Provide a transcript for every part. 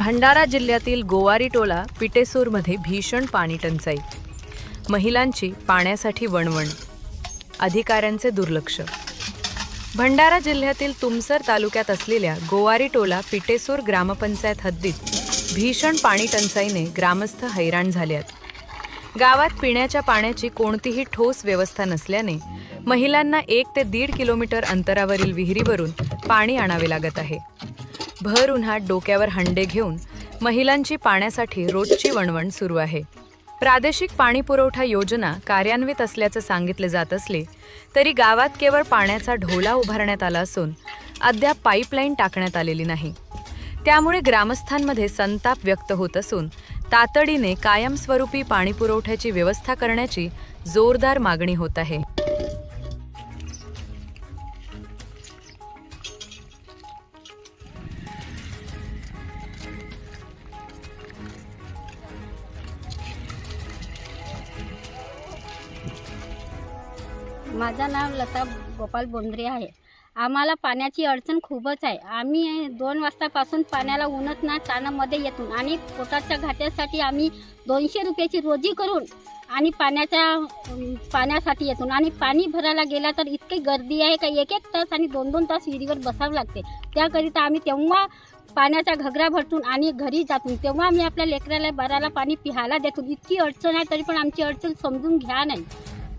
भंडारा जिल्ह्यातील गोवारी टोला पिटेसूरमध्ये भीषण पाणी टंचाई, महिलांची पाण्यासाठी वणवण, अधिकाऱ्यांचे दुर्लक्ष। भंडारा जिल्ह्यातील तुमसर तालुक्यात असलेल्या गोवारी टोला पिटेसूर ग्रामपंचायत हद्दीत भीषण पाणी टंचाईने ग्रामस्थ हैराण झाले आहेत। गावात पिण्याच्या पाण्याची कोणतीही ठोस व्यवस्था नसल्याने महिलांना 1 ते 1.5 किलोमीटर अंतरावरील विहिरीवरून पाणी आणावे लागत आहे। भर उन्हात डोक्यावर हंडे घेऊन महिलांची पाण्यासाठी रोजची वणवण सुरू आहे। प्रादेशिक पाणी पुरवठा योजना कार्यान्वित असल्याचे सांगितले जात असले तरी गावात केवळ पाण्याचा ढोला उभारण्यात आला असून अद्याप पाईपलाईन टाकण्यात आलेली नाही। त्यामुळे ग्रामस्थांमध्ये संताप व्यक्त होत असून तातडीने कायमस्वरूपी पाणी पुरवठ्याची व्यवस्था करण्याची जोरदार मागणी होत आहे। माझं नाव लता गोपाल बोंद्रे आहे। आम्हाला पाण्याची अडचण खूपच आहे। आम्ही 2 वाजतापासून पाण्याला उन्हात ना तानामध्ये येतो आणि पोटाच्या घाट्यासाठी आम्ही 200 रुपयाची रोजी करून आणि पाण्यासाठी येतो आणि पाणी भरायला गेला तर इतकी गर्दी आहे का 1-1 तास आणि 2-2 तास विहिरीवर बसावं लागते। त्याकरिता आम्ही तेव्हा पाण्याचा घगरा भरतून आणि घरी जातो, तेव्हा आम्ही आपल्या लेकराला बाराला पाणी पिहायला देतो। इतकी अडचण आहे तरी पण आमची अडचण समजून घ्या नाही।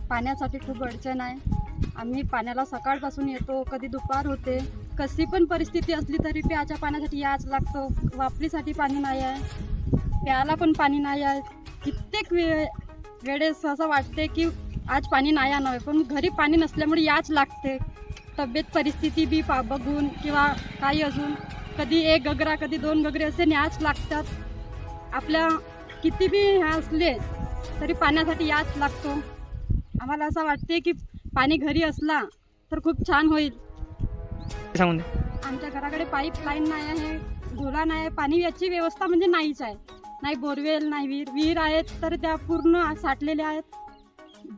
पाण्यासाठी खूप अडचण आहे। आम्ही पाण्याला सकाळपासून येतो, कधी दुपार होते, कशी पण परिस्थिती असली तरी प्याच्या पाण्यासाठी याच लागतो। वापरीसाठी पाणी नाही आहे, प्यायला पण पाणी नाही आहे। कित्येक वेळेस असं वाटते की आज पाणी नाही आहे, पण घरी पाणी नसल्यामुळे याच लागते। तब्येत परिस्थिती बी बघून किंवा काही अजून कधी 1 गगरा कधी 2 गगरे असे न्याच लागतात। आपल्या किती बी ह्या असले तरी पाण्यासाठी याच लागतो। आम्हाला असं वाटते की पाणी घरी असला तर खूप छान होईल। सांगून दे। आमच्या घराकडे पाईपलाईन नाही आहे, ढोला नाही आहे, पाणी याची व्यवस्था म्हणजे नाहीच आहे। नाही बोरवेल नाही विहीर आहेत तर त्या पूर्ण साठलेल्या आहेत,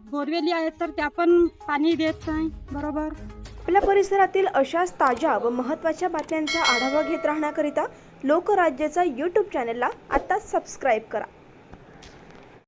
बोरवेली आहेत तर त्या पण पाणी देत नाही बरोबर। आपल्या परिसरातील अशाच ताज्या व महत्त्वाच्या बातम्यांचा आढावा घेत राहण्याकरिता लोकराज्याचा YouTube चॅनलला आत्ताच सबस्क्राईब करा।